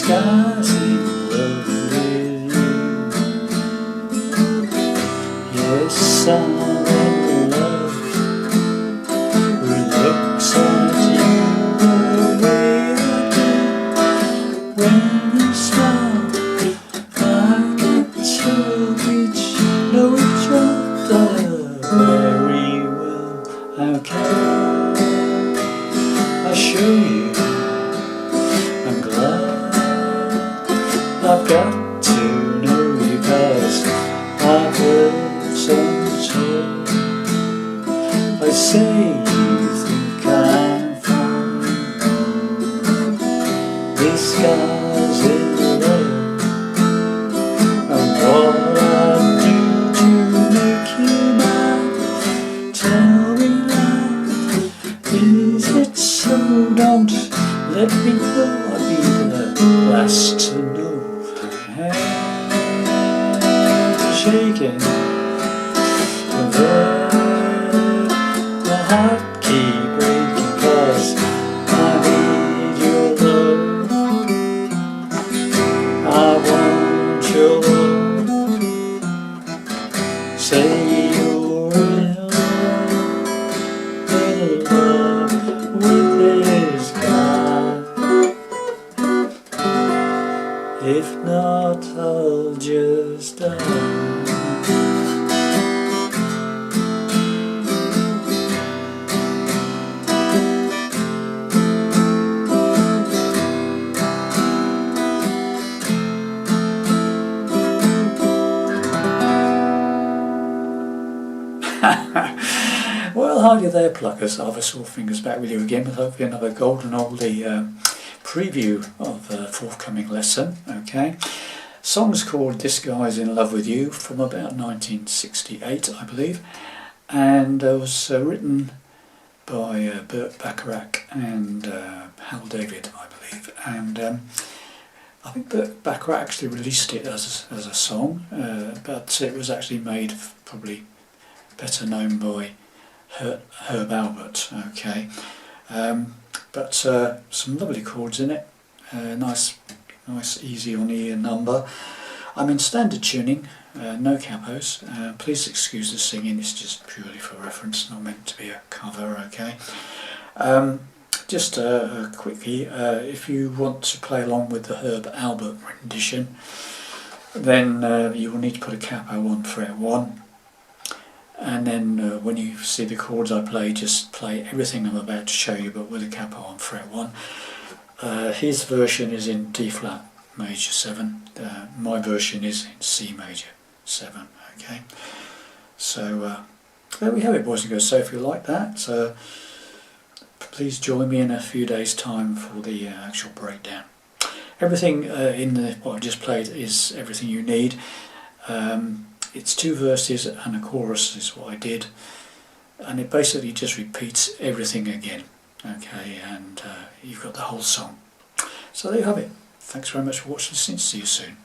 skies in love with you. Yes, I'm in love with looks at you the way I do. When you smile, I get to reach, know each other very well. How can I show you? I'm glad I've got to know you, 'cause I've heard some talk. I say you think I'm fine. This guy's in love, and what I do to make you mine. Tell me now, is it so? Don't let me go, I'll be the last to know. Hands shaking, the heart keep breaking, 'cause I need your love. I want your love. Say you're in love with this guy. If not, I'll just die. Well, hi there, pluckers. Arthur Sawfingers back with you again with hopefully another golden oldie preview of a forthcoming lesson. Okay, song's called "This Guy's in Love with You" from about 1968, I believe, and was written by Burt Bacharach and Hal David, I believe, and I think Burt Bacharach actually released it as a song, but it was actually made probably better known by Herb Albert. Okay, but some lovely chords in it. Nice, easy on ear number. I'm in standard tuning, no capos. Please excuse the singing; it's just purely for reference, not meant to be a cover. Okay. Just quickly, if you want to play along with the Herb Albert rendition, then you will need to put a capo on fret 1. And then when you see the chords I play, just play everything I'm about to show you, but with a capo on fret 1. His version is in D flat major 7. My version is in C major 7. Okay, so there we have it, boys and girls. So if you like that, please join me in a few days' time for the actual breakdown. Everything in what I just played is everything you need. It's 2 verses and a chorus is what I did, and it basically just repeats everything again. Okay, and you've got the whole song. So there you have it. Thanks very much for watching. See you soon.